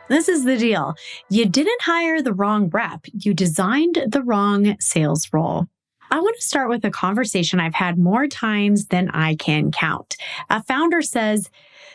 This is the deal. You didn't hire the wrong rep. You designed the wrong sales role. I want to start with a conversation I've had more times than I can count. A founder says,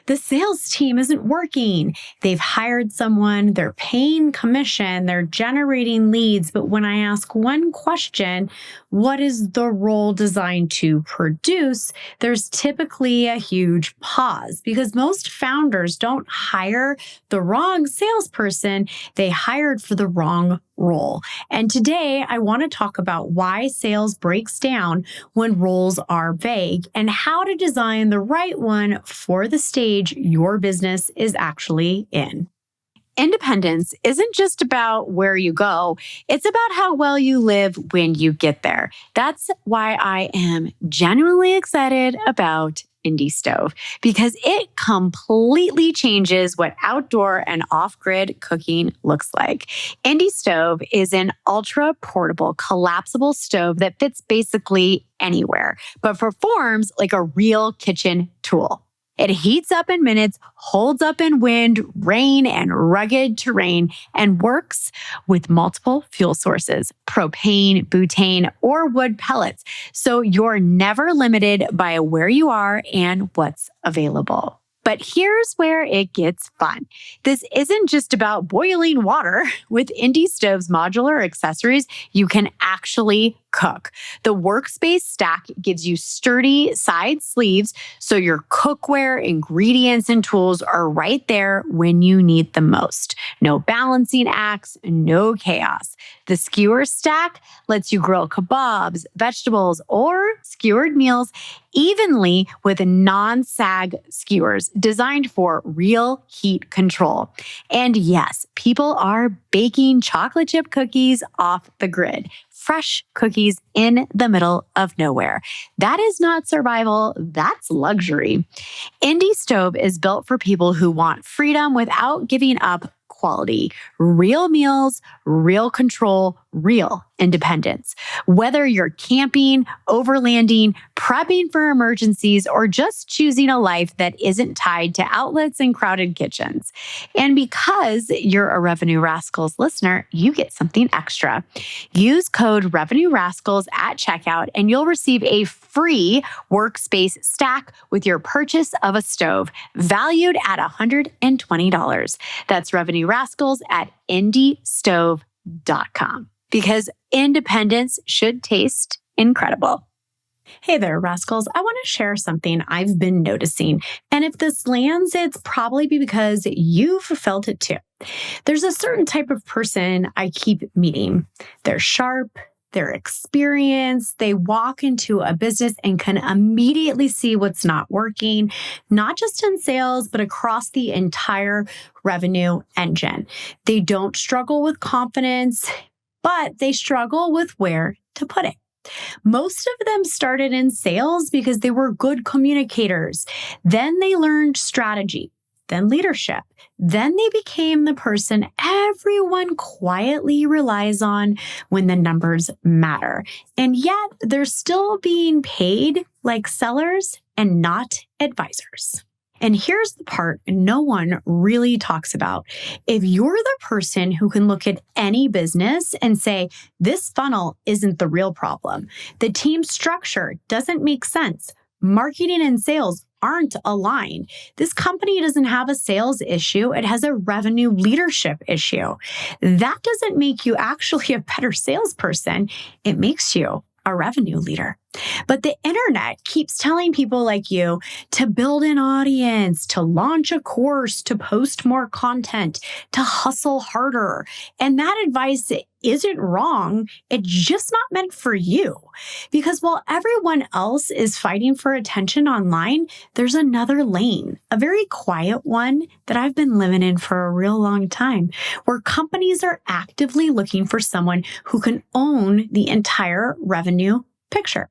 the sales team isn't working. They've hired someone, they're paying commission, they're generating leads. But when I ask one question, what is the role designed to produce? There's typically a huge pause because most founders don't hire the wrong salesperson. They hired for the wrong role. And today I want to talk about why sales breaks down when roles are vague and how to design the right one for the stage your business is actually in. Independence isn't just about where you go. It's about how well you live when you get there. That's why I am genuinely excited about Indie Stove, because it completely changes what outdoor and off-grid cooking looks like. Indie Stove is an ultra-portable, collapsible stove that fits basically anywhere, but performs like a real kitchen tool. It heats up in minutes, holds up in wind, rain, and rugged terrain, and works with multiple fuel sources, propane, butane, or wood pellets. So you're never limited by where you are and what's available. But here's where it gets fun. This isn't just about boiling water. With Indie Stove's modular accessories, you can actually cook. The workspace stack gives you sturdy side sleeves, so your cookware, ingredients, and tools are right there when you need them most. No balancing acts, no chaos. The skewer stack lets you grill kebabs, vegetables, or skewered meals evenly with non-sag skewers designed for real heat control. And yes, people are baking chocolate chip cookies off the grid. Fresh cookies in the middle of nowhere. That is not survival, that's luxury. Indie Stove is built for people who want freedom without giving up quality. Real meals, real control, real independence. Whether you're camping, overlanding, prepping for emergencies, or just choosing a life that isn't tied to outlets and crowded kitchens. And because you're a Revenue Rascals listener, you get something extra. Use code Revenue Rascals at checkout and you'll receive a free workspace stack with your purchase of a stove, valued at $120. That's Revenue Rascals at indiestove.com. Because independence should taste incredible. Hey there, Rascals. I want to share something I've been noticing. And if this lands, it's probably because you've felt it too. There's a certain type of person I keep meeting. They're sharp, they're experienced, they walk into a business and can immediately see what's not working, not just in sales, but across the entire revenue engine. They don't struggle with confidence, but they struggle with where to put it. Most of them started in sales because they were good communicators. Then they learned strategy, then leadership. Then they became the person everyone quietly relies on when the numbers matter. And yet they're still being paid like sellers and not advisors. And here's the part no one really talks about. If you're the person who can look at any business and say, this funnel isn't the real problem, the team structure doesn't make sense, marketing and sales aren't aligned, this company doesn't have a sales issue, it has a revenue leadership issue, that doesn't make you actually a better salesperson. It makes you a revenue leader. But the internet keeps telling people like you to build an audience, to launch a course, to post more content, to hustle harder. And that advice isn't wrong. It's just not meant for you. Because while everyone else is fighting for attention online, there's another lane, a very quiet one that I've been living in for a real long time, where companies are actively looking for someone who can own the entire revenue picture.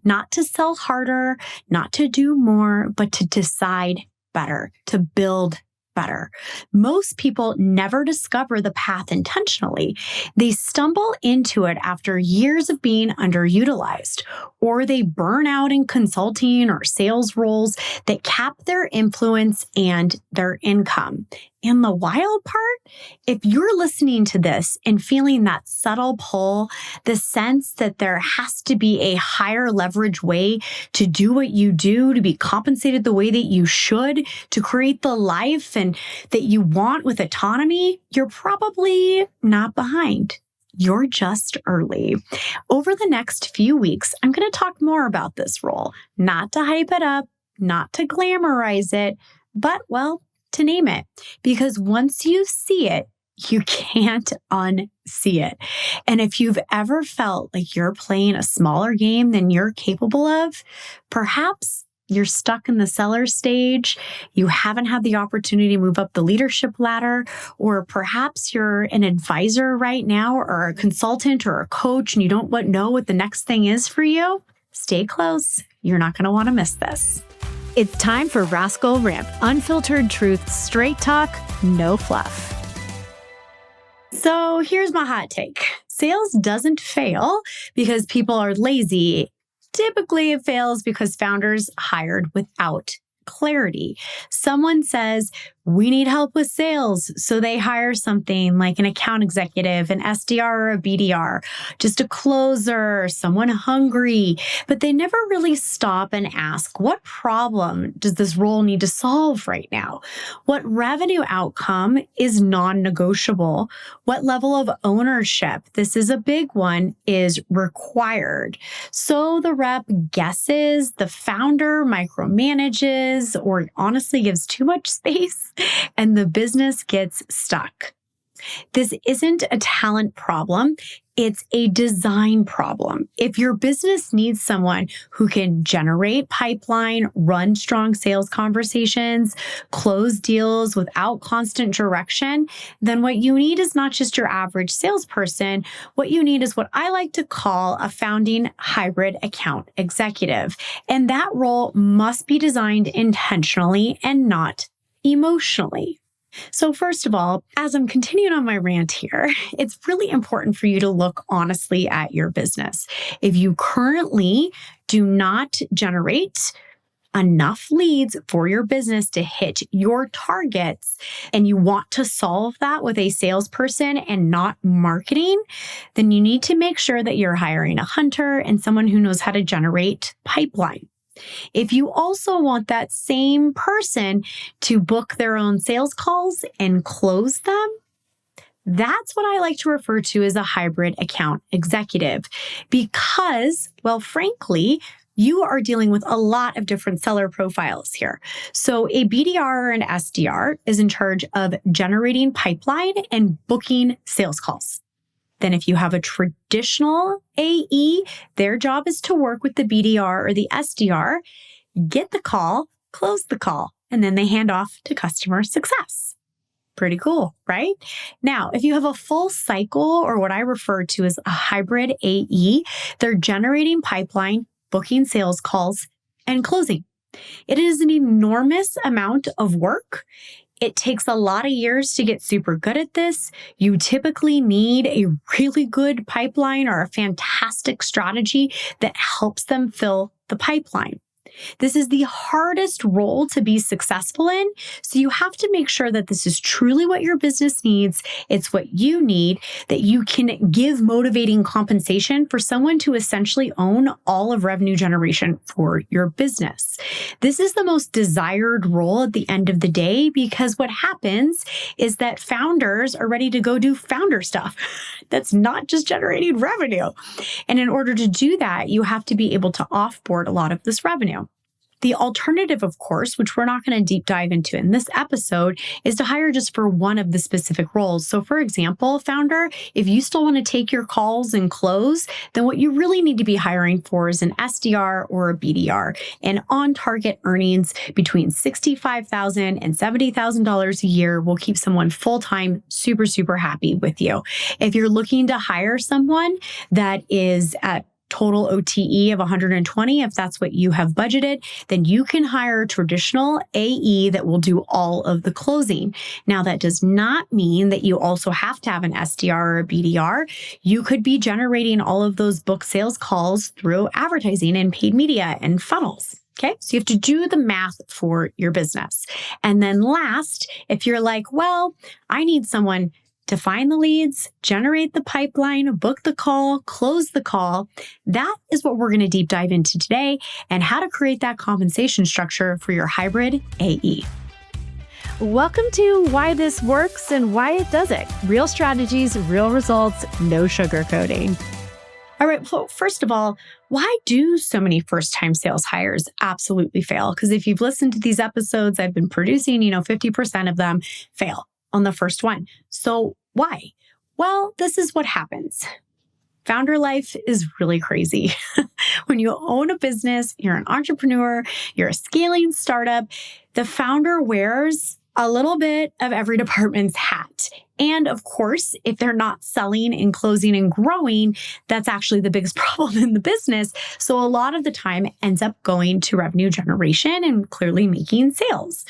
Not to sell harder, not to do more, but to decide better, to build better. Most people never discover the path intentionally. They stumble into it after years of being underutilized, or they burn out in consulting or sales roles that cap their influence and their income. And the wild part, if you're listening to this and feeling that subtle pull, the sense that there has to be a higher leverage way to do what you do, to be compensated the way that you should, to create the life and that you want with autonomy, you're probably not behind. You're just early. Over the next few weeks, I'm going to talk more about this role, not to hype it up, not to glamorize it, but, well, to name it, because once you see it, you can't unsee it. And if you've ever felt like you're playing a smaller game than you're capable of, perhaps you're stuck in the seller stage, you haven't had the opportunity to move up the leadership ladder, or perhaps you're an advisor right now or a consultant or a coach and you don't know what the next thing is for you, stay close. You're not going to want to miss this. It's time for Rascal Ramp, unfiltered truth, straight talk, no fluff. So here's my hot take. Sales doesn't fail because people are lazy. Typically, it fails because founders hired without clarity. Someone says, we need help with sales. So they hire something like an account executive, an SDR or a BDR, just a closer, someone hungry, but they never really stop and ask, what problem does this role need to solve right now? What revenue outcome is non-negotiable? What level of ownership, this is a big one, is required? So the rep guesses, the founder micromanages, or honestly gives too much space, and the business gets stuck. This isn't a talent problem. It's a design problem. If your business needs someone who can generate pipeline, run strong sales conversations, close deals without constant direction, then what you need is not just your average salesperson. What you need is what I like to call a founding hybrid account executive. And that role must be designed intentionally and not emotionally. So first of all, as I'm continuing on my rant here, it's really important for you to look honestly at your business. If you currently do not generate enough leads for your business to hit your targets, and you want to solve that with a salesperson and not marketing, then you need to make sure that you're hiring a hunter and someone who knows how to generate pipeline. If you also want that same person to book their own sales calls and close them, that's what I like to refer to as a hybrid account executive because, well, frankly, you are dealing with a lot of different seller profiles here. So a BDR or an SDR is in charge of generating pipeline and booking sales calls. Then if you have a traditional AE, their job is to work with the BDR or the SDR, get the call, close the call, and then they hand off to customer success. Pretty cool, right? Now, if you have a full cycle or what I refer to as a hybrid AE, they're generating pipeline, booking sales calls, and closing. It is an enormous amount of work. It takes a lot of years to get super good at this. You typically need a really good pipeline or a fantastic strategy that helps them fill the pipeline. This is the hardest role to be successful in. So you have to make sure that this is truly what your business needs. It's what you need, that you can give motivating compensation for someone to essentially own all of revenue generation for your business. This is the most desired role at the end of the day because what happens is that founders are ready to go do founder stuff. That's not just generating revenue. And in order to do that, you have to be able to offboard a lot of this revenue. The alternative, of course, which we're not going to deep dive into in this episode, is to hire just for one of the specific roles. So for example, founder, if you still want to take your calls and close, then what you really need to be hiring for is an SDR or a BDR. And on-target earnings between $65,000 and $70,000 a year will keep someone full-time super, super happy with you. If you're looking to hire someone that is at total OTE of 120, if that's what you have budgeted, then you can hire a traditional AE that will do all of the closing. Now, that does not mean that you also have to have an SDR or a BDR. You could be generating all of those book sales calls through advertising and paid media and funnels. Okay, so you have to do the math for your business. And then last, if you're like, well, I need someone to find the leads, generate the pipeline, book the call, close the call, that is what we're going to deep dive into today and how to create that compensation structure for your hybrid AE. Welcome to Why This Works and Why It Doesn't. Real strategies, real results, no sugarcoating. All right. Well, first of all, why do so many first-time sales hires absolutely fail? Because if you've listened to these episodes I've been producing, 50% of them fail on the first one. So why? Well, this is what happens. Founder life is really crazy. When you own a business, you're an entrepreneur, you're a scaling startup, the founder wears a little bit of every department's hat. And of course, if they're not selling and closing and growing, that's actually the biggest problem in the business. So a lot of the time it ends up going to revenue generation and clearly making sales.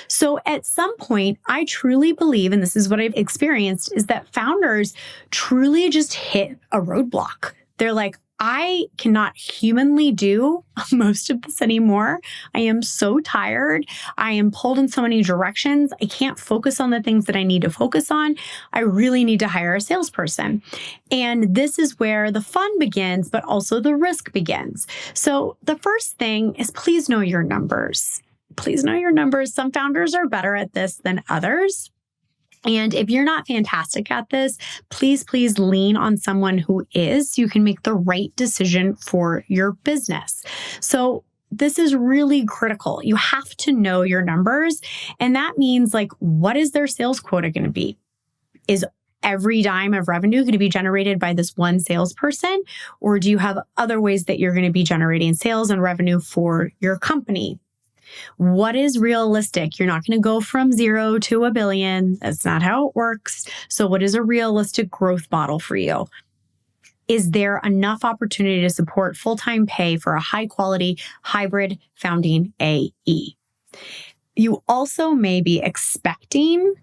So at some point, I truly believe, and this is what I've experienced, is that founders truly just hit a roadblock. They're like, I cannot humanly do most of this anymore. I am so tired. I am pulled in so many directions. I can't focus on the things that I need to focus on. I really need to hire a salesperson. And this is where the fun begins, but also the risk begins. So the first thing is please know your numbers. Please know your numbers. Some founders are better at this than others. And if you're not fantastic at this, please lean on someone who is, so you can make the right decision for your business. So this is really critical. You have to know your numbers. And that means what is their sales quota going to be? Is every dime of revenue going to be generated by this one salesperson? Or do you have other ways that you're going to be generating sales and revenue for your company? What is realistic? You're not going to go from 0 to $1 billion. That's not how it works. So what is a realistic growth model for you? Is there enough opportunity to support full-time pay for a high-quality hybrid founding AE? You also may be expecting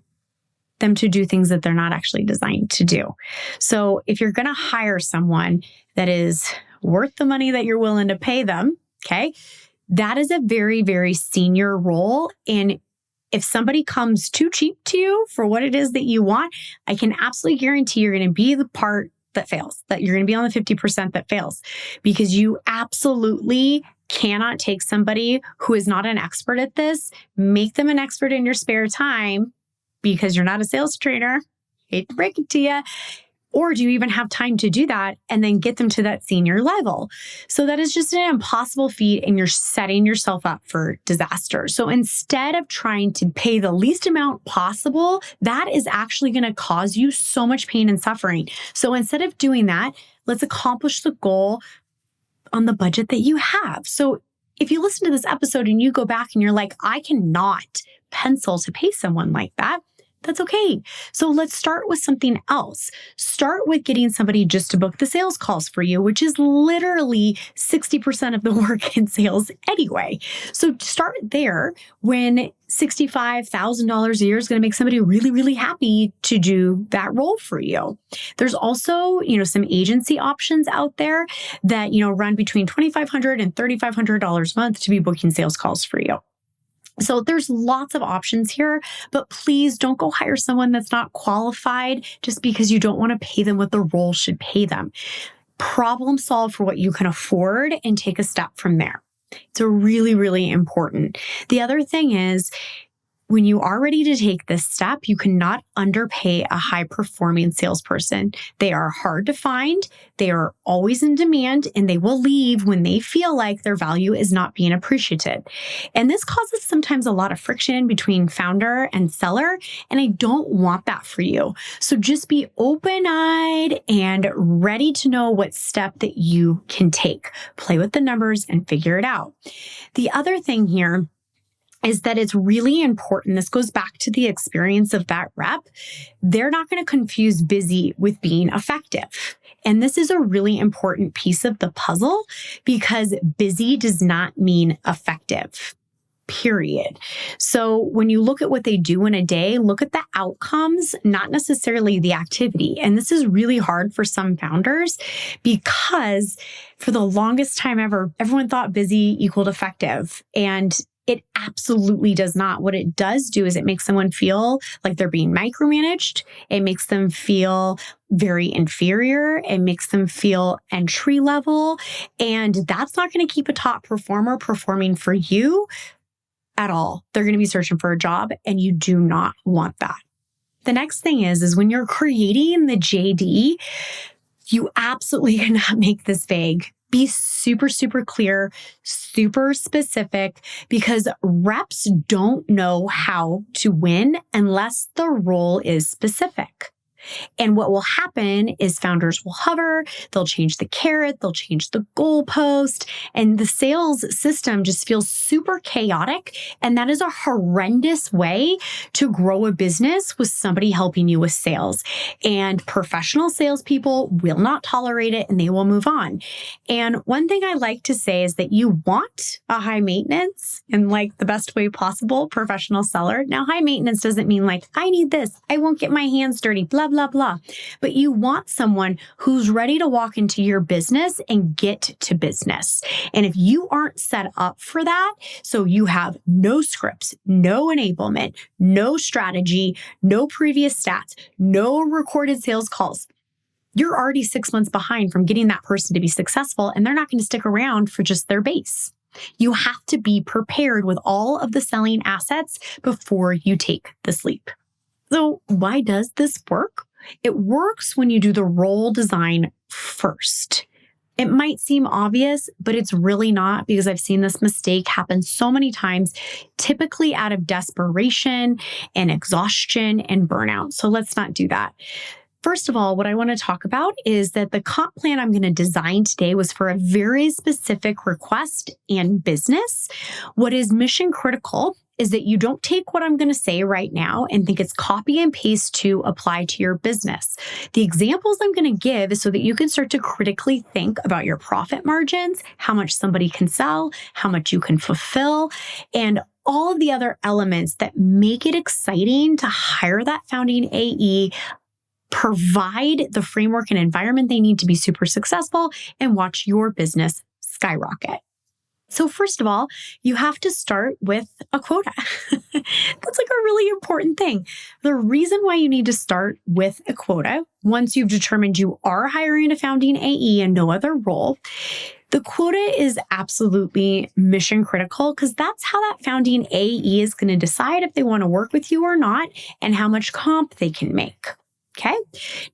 them to do things that they're not actually designed to do. So if you're going to hire someone that is worth the money that you're willing to pay them, okay, that is a very, very senior role. And if somebody comes too cheap to you for what it is that you want, I can absolutely guarantee you're going to be the part that fails, that you're going to be on the 50% that fails, because you absolutely cannot take somebody who is not an expert at this, make them an expert in your spare time because you're not a sales trainer. Hate to break it to you. Or do you even have time to do that and then get them to that senior level? So that is just an impossible feat, and you're setting yourself up for disaster. So instead of trying to pay the least amount possible, that is actually going to cause you so much pain and suffering. So instead of doing that, let's accomplish the goal on the budget that you have. So if you listen to this episode and you go back and you're like, I cannot pencil to pay someone like that, that's okay. So let's start with something else. Start with getting somebody just to book the sales calls for you, which is literally 60% of the work in sales anyway. So start there when $65,000 a year is going to make somebody really, really happy to do that role for you. There's also, some agency options out there that, run between $2,500 and $3,500 a month to be booking sales calls for you. So there's lots of options here, but please don't go hire someone that's not qualified just because you don't want to pay them what the role should pay them. Problem solve for what you can afford and take a step from there. It's really, really important. The other thing is, when you are ready to take this step, you cannot underpay a high-performing salesperson. They are hard to find, they are always in demand, and they will leave when they feel like their value is not being appreciated. And this causes sometimes a lot of friction between founder and seller, and I don't want that for you. So just be open-eyed and ready to know what step that you can take. Play with the numbers and figure it out. The other thing here is that it's really important. This goes back to the experience of that rep. They're not going to confuse busy with being effective. And this is a really important piece of the puzzle, because busy does not mean effective. period. So when you look at what they do in a day, look at the outcomes, not necessarily the activity. And this is really hard for some founders because for the longest time ever, everyone thought busy equaled effective. And it absolutely does not. What it does do is it makes someone feel like they're being micromanaged. It makes them feel very inferior. It makes them feel entry level. And that's not going to keep a top performer performing for you at all. They're going to be searching for a job, and you do not want that. The next thing is when you're creating the JD, you absolutely cannot make this vague. Be super, super clear, super specific, because reps don't know how to win unless the role is specific. And what will happen is founders will hover, they'll change the carrot, they'll change the goalpost, and the sales system just feels super chaotic. And that is a horrendous way to grow a business with somebody helping you with sales. And professional salespeople will not tolerate it and they will move on. And one thing I like to say is that you want a high maintenance in like the best way possible professional seller. Now, high maintenance doesn't mean like, I need this, I won't get my hands dirty, blah, blah, blah. But you want someone who's ready to walk into your business and get to business. And if you aren't set up for that, so you have no scripts, no enablement, no strategy, no previous stats, no recorded sales calls, you're already 6 months behind from getting that person to be successful, and they're not going to stick around for just their base. You have to be prepared with all of the selling assets before you take this leap. So why does this work? It works when you do the role design first. It might seem obvious, but it's really not, because I've seen this mistake happen so many times, typically out of desperation and exhaustion and burnout. So let's not do that. First of all, what I want to talk about is that the comp plan I'm going to design today was for a very specific request and business. What is mission critical is that you don't take what I'm going to say right now and think it's copy and paste to apply to your business. The examples I'm going to give is so that you can start to critically think about your profit margins, how much somebody can sell, how much you can fulfill, and all of the other elements that make it exciting to hire that founding AE, provide the framework and environment they need to be super successful, and watch your business skyrocket. So first of all, you have to start with a quota. That's like a really important thing. The reason why you need to start with a quota, once you've determined you are hiring a founding AE and no other role, the quota is absolutely mission critical, because that's how that founding AE is going to decide if they want to work with you or not and how much comp they can make. Okay.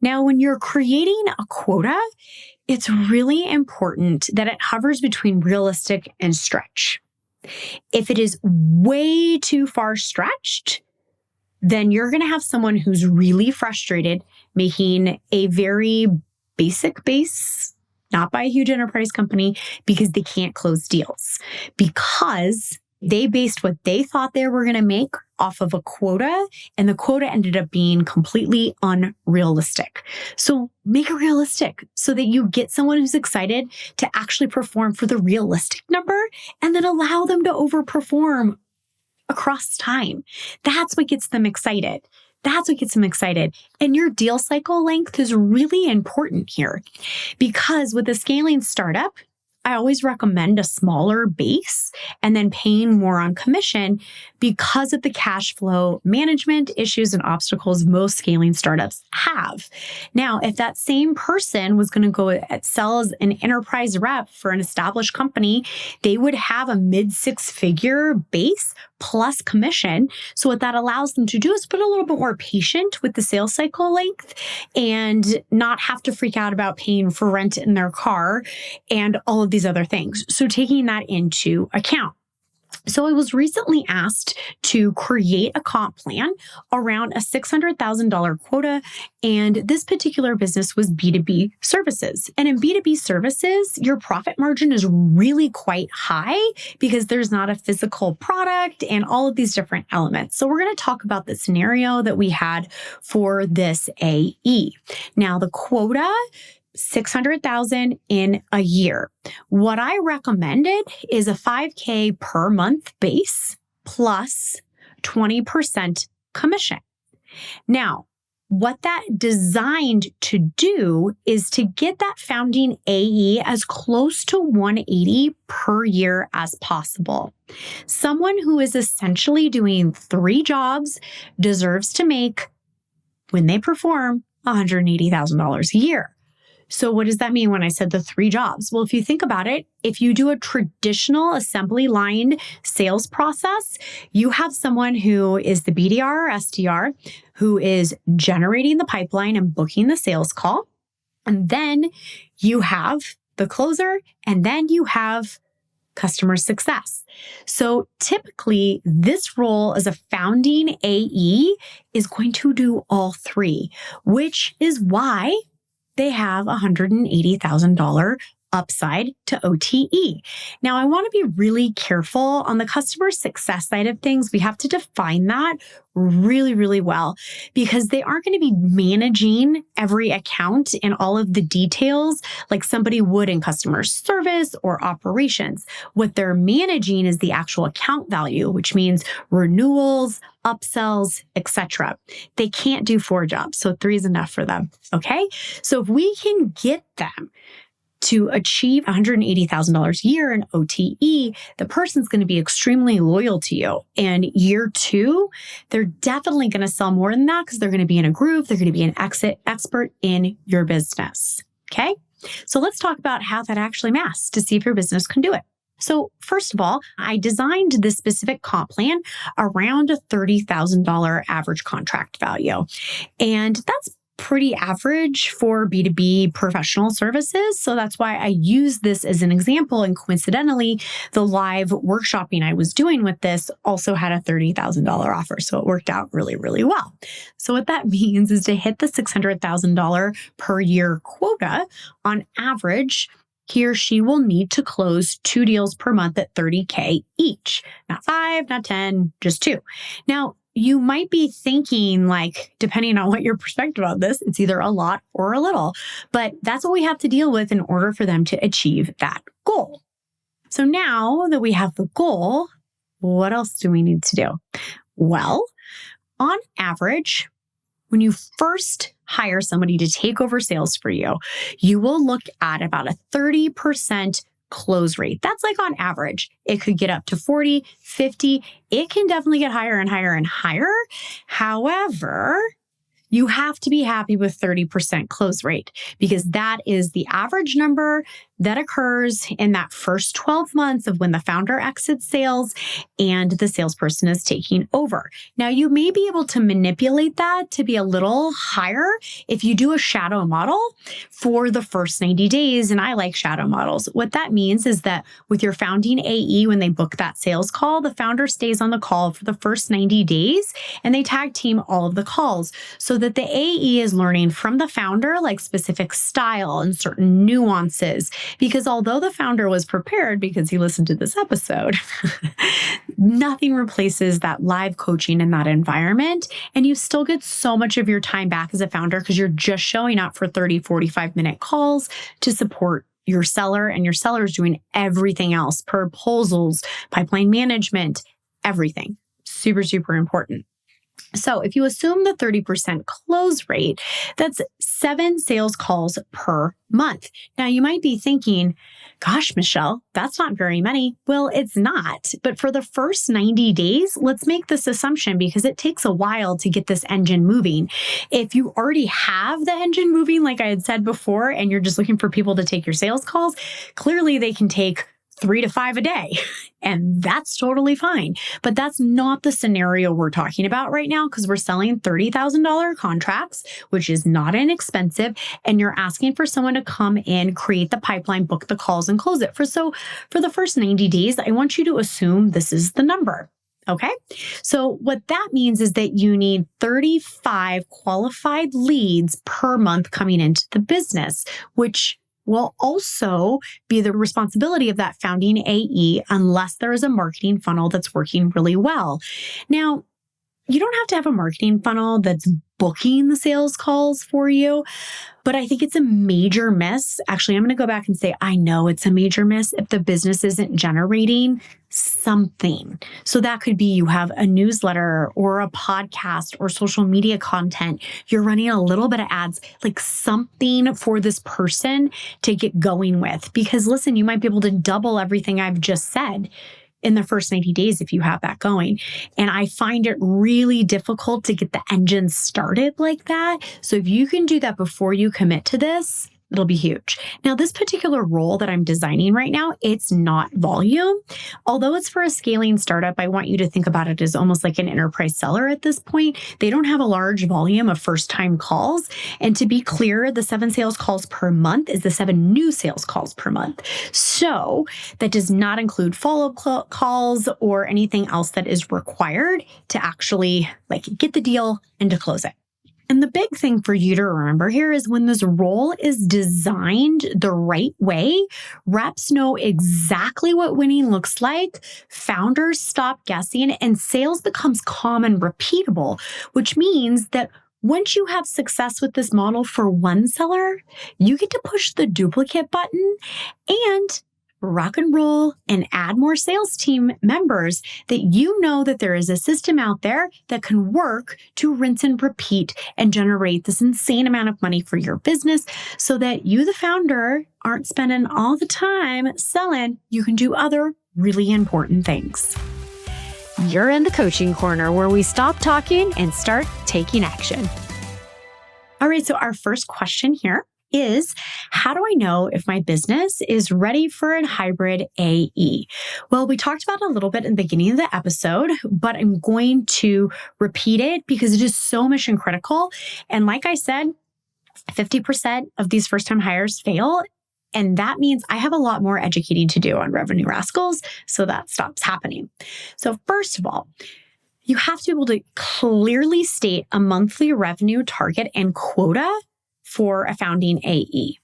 Now, when you're creating a quota, it's really important that it hovers between realistic and stretch. If it is way too far stretched, then you're going to have someone who's really frustrated making a very basic base, not by a huge enterprise company, because they can't close deals, because they based what they thought they were going to make off of a quota, and the quota ended up being completely unrealistic. So make it realistic so that you get someone who's excited to actually perform for the realistic number, and then allow them to overperform across time. That's what gets them excited. That's what gets them excited. And your deal cycle length is really important here, because with a scaling startup, I always recommend a smaller base and then paying more on commission because of the cash flow management issues and obstacles most scaling startups have. Now, if that same person was going to go sell as an enterprise rep for an established company, they would have a mid-six-figure base plus commission. So what that allows them to do is put a little bit more patient with the sales cycle length and not have to freak out about paying for rent in their car and all of these other things. So taking that into account. So I was recently asked to create a comp plan around a $600,000 quota, and this particular business was B2B services. And in B2B services, your profit margin is really quite high because there's not a physical product and all of these different elements. So we're going to talk about the scenario that we had for this AE. Now, the quota, 600,000 in a year. What I recommended is a $5,000 per month base plus 20% commission. Now, what that designed to do is to get that founding AE as close to 180 per year as possible. Someone who is essentially doing 3 jobs deserves to make, when they perform, $180,000 a year. So what does that mean when I said the 3 jobs? Well, if you think about it, if you do a traditional assembly line sales process, you have someone who is the BDR or SDR who is generating the pipeline and booking the sales call. And then you have the closer, and then you have customer success. So typically, this role as a founding AE is going to do all 3, which is why they have $180,000 upside to OTE. Now, I want to be really careful on the customer success side of things. We have to define that really, really well, because they aren't going to be managing every account and all of the details like somebody would in customer service or operations. What they're managing is the actual account value, which means renewals, upsells, etc. They can't do 4 jobs, so 3 is enough for them. Okay. So if we can get them to achieve $180,000 a year in OTE, the person's going to be extremely loyal to you. And year 2, they're definitely going to sell more than that because they're going to be in a groove. They're going to be an expert in your business. Okay. So let's talk about how that actually masks to see if your business can do it. So first of all, I designed this specific comp plan around a $30,000 average contract value. And that's pretty average for B2B professional services. So that's why I use this as an example. And coincidentally, the live workshopping I was doing with this also had a $30,000 offer. So it worked out really, really well. So what that means is to hit the $600,000 per year quota on average, he or she will need to close 2 deals per month at $30K each. Not 5, not 10, just 2. Now, you might be thinking, like, depending on what your perspective on this, it's either a lot or a little, but that's what we have to deal with in order for them to achieve that goal. So now that we have the goal, what else do we need to do? Well, on average, when you first hire somebody to take over sales for you, you will look at about a 30% close rate. That's like on average. It could get up to 40, 50. It can definitely get higher and higher and higher. However, you have to be happy with 30% close rate because that is the average number that occurs in that first 12 months of when the founder exits sales and the salesperson is taking over. Now, you may be able to manipulate that to be a little higher if you do a shadow model for the first 90 days. And I like shadow models. What that means is that with your founding AE, when they book that sales call, the founder stays on the call for the first 90 days and they tag team all of the calls so that the AE is learning from the founder, like specific style and certain nuances. Because although the founder was prepared because he listened to this episode, nothing replaces that live coaching in that environment. And you still get so much of your time back as a founder because you're just showing up for 30, 45-minute calls to support your seller, and your seller is doing everything else, proposals, pipeline management, everything. Super, super important. So if you assume the 30% close rate, that's 7 sales calls per month. Now you might be thinking, gosh, Michelle, that's not very many. Well, it's not. But for the first 90 days, let's make this assumption because it takes a while to get this engine moving. If you already have the engine moving, like I had said before, and you're just looking for people to take your sales calls, clearly they can take 3 to 5 a day. And that's totally fine. But that's not the scenario we're talking about right now because we're selling $30,000 contracts, which is not inexpensive. And you're asking for someone to come in, create the pipeline, book the calls, and close it. For the first 90 days, I want you to assume this is the number. Okay. So what that means is that you need 35 qualified leads per month coming into the business, which will also be the responsibility of that founding AE unless there is a marketing funnel that's working really well. Now, you don't have to have a marketing funnel that's booking the sales calls for you, but I think it's a major miss. Actually, I'm going to go back and say, I know it's a major miss if the business isn't generating something. So that could be you have a newsletter or a podcast or social media content. You're running a little bit of ads, like something for this person to get going with. Because listen, you might be able to double everything I've just said in the first 90 days if you have that going. And I find it really difficult to get the engine started like that. So if you can do that before you commit to this, it'll be huge. Now, this particular role that I'm designing right now, it's not volume. Although it's for a scaling startup, I want you to think about it as almost like an enterprise seller at this point. They don't have a large volume of first-time calls. And to be clear, the 7 sales calls per month is the 7 new sales calls per month. So that does not include follow-up calls or anything else that is required to actually get the deal and to close it. And the big thing for you to remember here is when this role is designed the right way, reps know exactly what winning looks like, founders stop guessing, and sales becomes calm and repeatable, which means that once you have success with this model for one seller, you get to push the duplicate button and rock and roll and add more sales team members that you know that there is a system out there that can work to rinse and repeat and generate this insane amount of money for your business so that you, the founder, aren't spending all the time selling. You can do other really important things. You're in the coaching corner where we stop talking and start taking action. All right, so our first question here is, how do I know if my business is ready for a hybrid AE? Well, we talked about it a little bit in the beginning of the episode, but I'm going to repeat it because it is so mission critical. And like I said, 50% of these first-time hires fail. And that means I have a lot more educating to do on Revenue Rascals, so that stops happening. So first of all, you have to be able to clearly state a monthly revenue target and quota for a founding AE.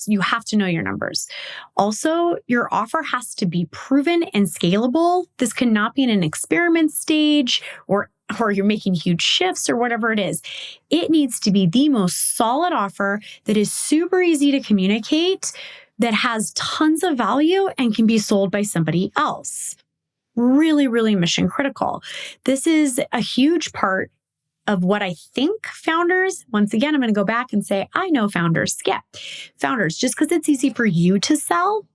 You have to know your numbers. Also, your offer has to be proven and scalable. This cannot be in an experiment stage or you're making huge shifts or whatever it is. It needs to be the most solid offer that is super easy to communicate, that has tons of value and can be sold by somebody else. Really, really mission critical. This is a huge part of what I think founders, once again, I'm going to go back and say, I know founders skip. Founders, just because it's easy for you to sell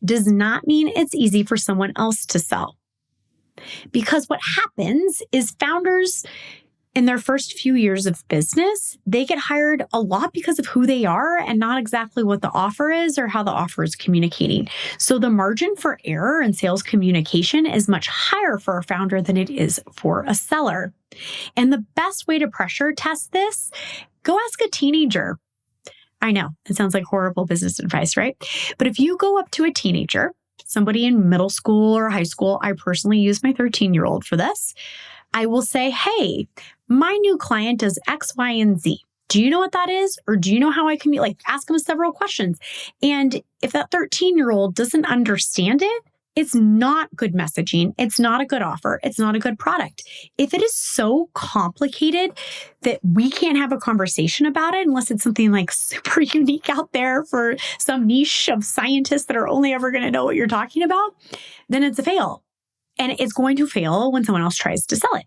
does not mean it's easy for someone else to sell. Because what happens is founders in their first few years of business, they get hired a lot because of who they are and not exactly what the offer is or how the offer is communicating. So the margin for error in sales communication is much higher for a founder than it is for a seller. And the best way to pressure test this, go ask a teenager. I know, it sounds like horrible business advice, right? But if you go up to a teenager, somebody in middle school or high school, I personally use my 13-year-old for this, I will say, hey, my new client does X, Y, and Z. Do you know what that is? Or do you know how I can ask them several questions. And if that 13-year-old doesn't understand it, it's not good messaging. It's not a good offer. It's not a good product. If it is so complicated that we can't have a conversation about it unless it's something super unique out there for some niche of scientists that are only ever going to know what you're talking about, then it's a fail. And it's going to fail when someone else tries to sell it.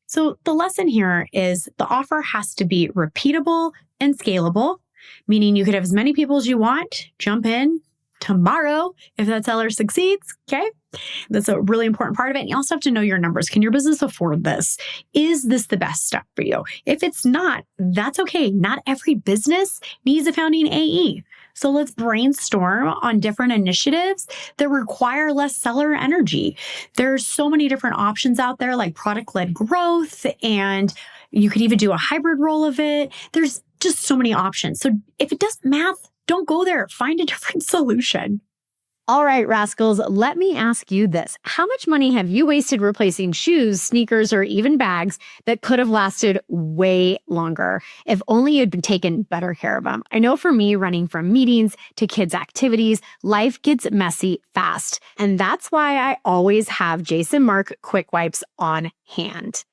So the lesson here is the offer has to be repeatable and scalable, meaning you could have as many people as you want, jump in tomorrow if that seller succeeds, okay? That's a really important part of it. And you also have to know your numbers. Can your business afford this? Is this the best step for you? If it's not, that's okay. Not every business needs a founding AE. So let's brainstorm on different initiatives that require less seller energy. There's so many different options out there like product-led growth, and you could even do a hybrid role of it. There's just so many options. So if it doesn't math, don't go there. Find a different solution. All right, Rascals, let me ask you this. How much money have you wasted replacing shoes, sneakers, or even bags that could have lasted way longer if only you'd been taken better care of them? I know for me, running from meetings to kids' activities, life gets messy fast. And that's why I always have Jason Mark Quick Wipes on hand.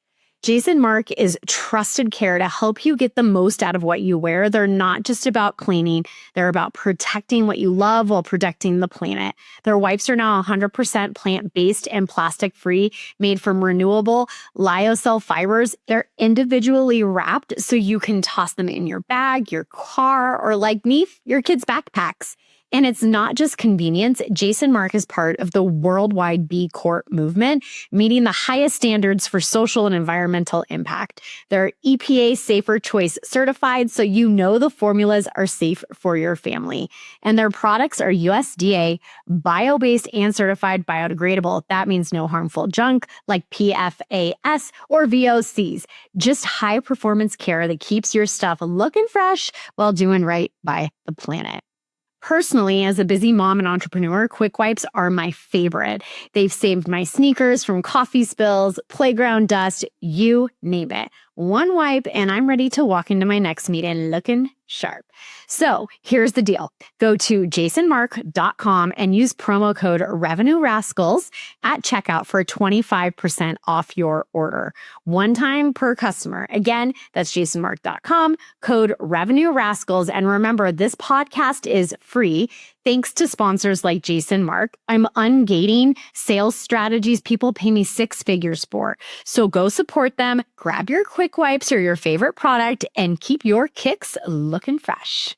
Jason Mark is trusted care to help you get the most out of what you wear. They're not just about cleaning. They're about protecting what you love while protecting the planet. Their wipes are now 100% plant-based and plastic-free, made from renewable lyocell fibers. They're individually wrapped so you can toss them in your bag, your car, or like me, your kids' backpacks. And it's not just convenience. Jason Mark is part of the worldwide B Corp movement, meeting the highest standards for social and environmental impact. They're EPA Safer Choice certified, so you know the formulas are safe for your family. And their products are USDA, bio-based, and certified biodegradable. That means no harmful junk like PFAS or VOCs. Just high-performance care that keeps your stuff looking fresh while doing right by the planet. Personally, as a busy mom and entrepreneur, Quick Wipes are my favorite. They've saved my sneakers from coffee spills, playground dust, you name it. One wipe and I'm ready to walk into my next meeting looking sharp. So here's the deal. Go to jasonmark.com and use promo code Revenue Rascals at checkout for 25% off your order. One time per customer. Again, that's jasonmark.com, code Revenue Rascals. And remember, this podcast is free thanks to sponsors like Jason Mark. I'm ungating sales strategies people pay me six figures for. So go support them, grab your Quick Wipes or your favorite product, and keep your kicks looking fresh.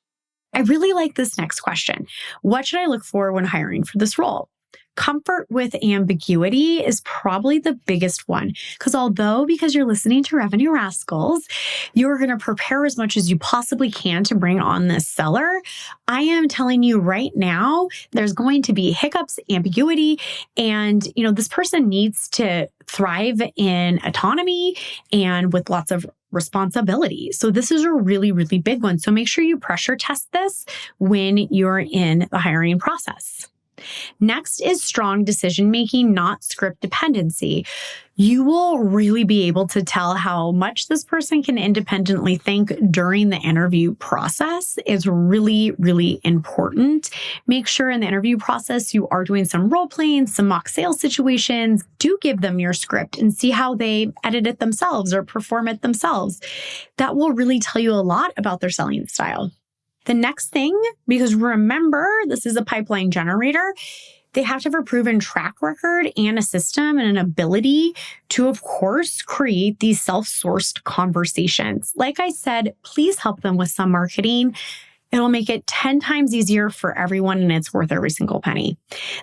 I really like this next question. What should I look for when hiring for this role? Comfort with ambiguity is probably the biggest one, because you're listening to Revenue Rascals, you're going to prepare as much as you possibly can to bring on this seller. I am telling you right now, there's going to be hiccups, ambiguity, and this person needs to thrive in autonomy and with lots of responsibility. So this is a really, really big one. So make sure you pressure test this when you're in the hiring process. Next is strong decision-making, not script dependency. You will really be able to tell how much this person can independently think during the interview process is really, really important. Make sure in the interview process you are doing some role playing, some mock sales situations. Do give them your script and see how they edit it themselves or perform it themselves. That will really tell you a lot about their selling style. The next thing, because remember, this is a pipeline generator, they have to have a proven track record and a system and an ability to, of course, create these self-sourced conversations. Like I said, please help them with some marketing. It'll make it 10 times easier for everyone, and it's worth every single penny.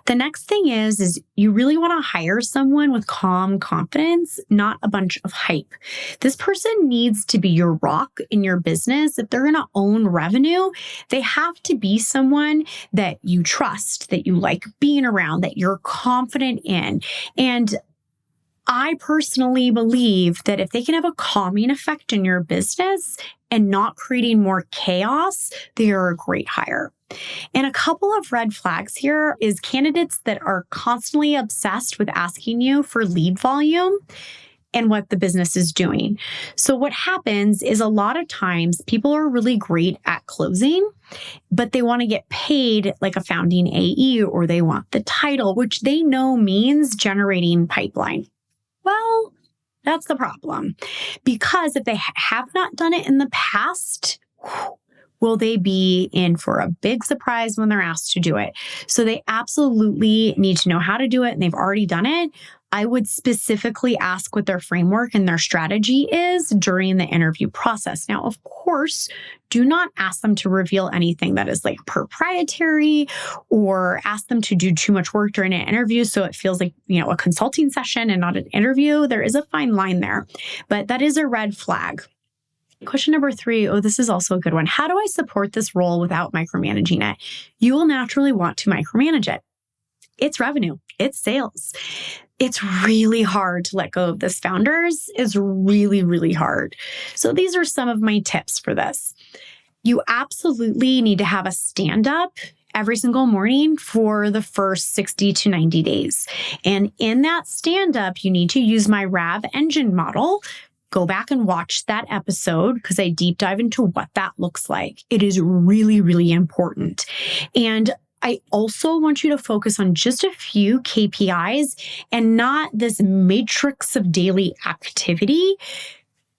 The next thing is you really want to hire someone with calm confidence, not a bunch of hype. This person needs to be your rock in your business. If they're going to own revenue, they have to be someone that you trust, that you like being around, that you're confident in. And I personally believe that if they can have a calming effect in your business and not creating more chaos, they are a great hire. And a couple of red flags here is candidates that are constantly obsessed with asking you for lead volume and what the business is doing. So what happens is a lot of times people are really great at closing, but they want to get paid like a founding AE, or they want the title, which they know means generating pipeline. Well, that's the problem, because if they have not done it in the past, will they be in for a big surprise when they're asked to do it? So they absolutely need to know how to do it, and they've already done it. I would specifically ask what their framework and their strategy is during the interview process. Now, of course, do not ask them to reveal anything that is like proprietary, or ask them to do too much work during an interview so it feels like, a consulting session and not an interview. There is a fine line there, but that is a red flag. Question number 3, this is also a good one. How do I support this role without micromanaging it? You will naturally want to micromanage it. It's revenue. It's sales. It's really hard to let go of this, founders. It's really, really hard. So these are some of my tips for this. You absolutely need to have a stand-up every single morning for the first 60 to 90 days. And in that stand-up, you need to use my RAV engine model. Go back and watch that episode because I deep dive into what that looks like. It is really, really important. And I also want you to focus on just a few KPIs and not this matrix of daily activity,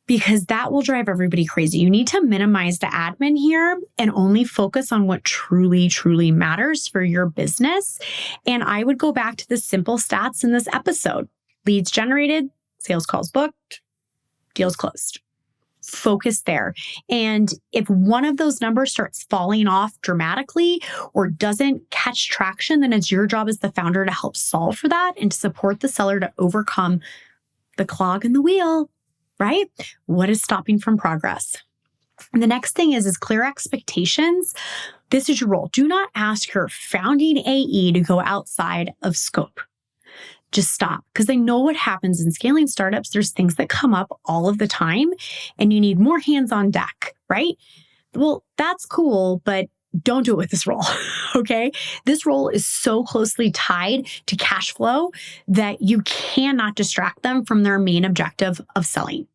because that will drive everybody crazy. You need to minimize the admin here and only focus on what truly, truly matters for your business. And I would go back to the simple stats in this episode. Leads generated, sales calls booked, deals closed. Focus there. And if one of those numbers starts falling off dramatically or doesn't catch traction, then it's your job as the founder to help solve for that and to support the seller to overcome the clog in the wheel, right? What is stopping from progress? And the next thing is clear expectations. This is your role. Do not ask your founding AE to go outside of scope. Just stop, because I know what happens in scaling startups. There's things that come up all of the time and you need more hands on deck, right? Well, that's cool, but don't do it with this role, okay? This role is so closely tied to cash flow that you cannot distract them from their main objective of selling.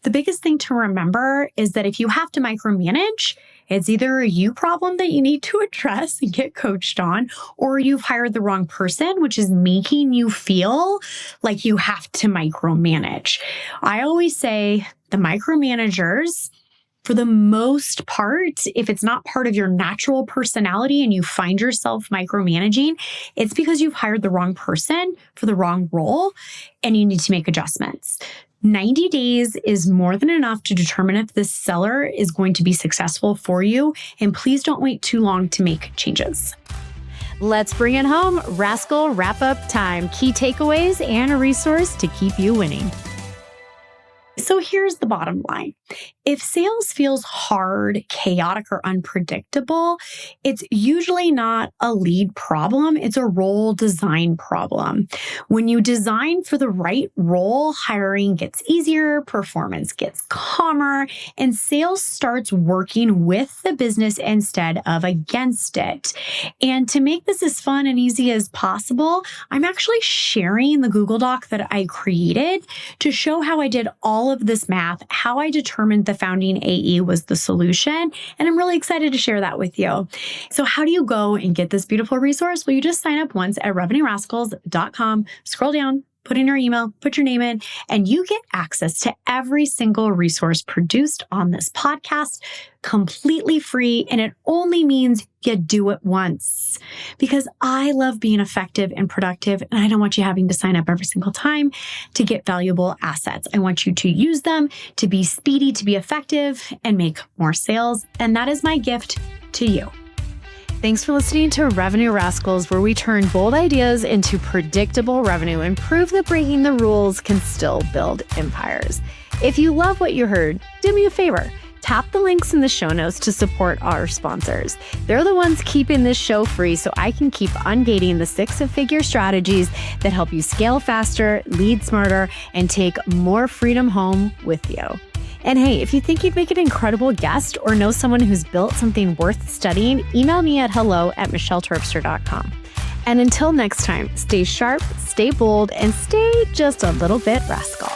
The biggest thing to remember is that if you have to micromanage, it's either a you problem that you need to address and get coached on, or you've hired the wrong person, which is making you feel like you have to micromanage. I always say the micromanagers, for the most part, if it's not part of your natural personality and you find yourself micromanaging, it's because you've hired the wrong person for the wrong role and you need to make adjustments. 90 days is more than enough to determine if this seller is going to be successful for you. And please don't wait too long to make changes. Let's bring it home. Rascal wrap-up time. Key takeaways and a resource to keep you winning. So here's the bottom line. If sales feels hard, chaotic, or unpredictable, it's usually not a lead problem. It's a role design problem. When you design for the right role, hiring gets easier, performance gets calmer, and sales starts working with the business instead of against it. And to make this as fun and easy as possible, I'm actually sharing the Google Doc that I created to show how I did all of this math, how I determined the founding AE was the solution. And I'm really excited to share that with you. So how do you go and get this beautiful resource? Well, you just sign up once at revenuerascals.com, scroll down, put in your email, put your name in, and you get access to every single resource produced on this podcast completely free. And it only means you do it once, because I love being effective and productive. And I don't want you having to sign up every single time to get valuable assets. I want you to use them to be speedy, to be effective, and make more sales. And that is my gift to you. Thanks for listening to Revenue Rascals, where we turn bold ideas into predictable revenue and prove that breaking the rules can still build empires. If you love what you heard, do me a favor. Tap the links in the show notes to support our sponsors. They're the ones keeping this show free so I can keep ungating the six-figure strategies that help you scale faster, lead smarter, and take more freedom home with you. And hey, if you think you'd make an incredible guest or know someone who's built something worth studying, email me at hello@michelleterpster.com. And until next time, stay sharp, stay bold, and stay just a little bit rascal.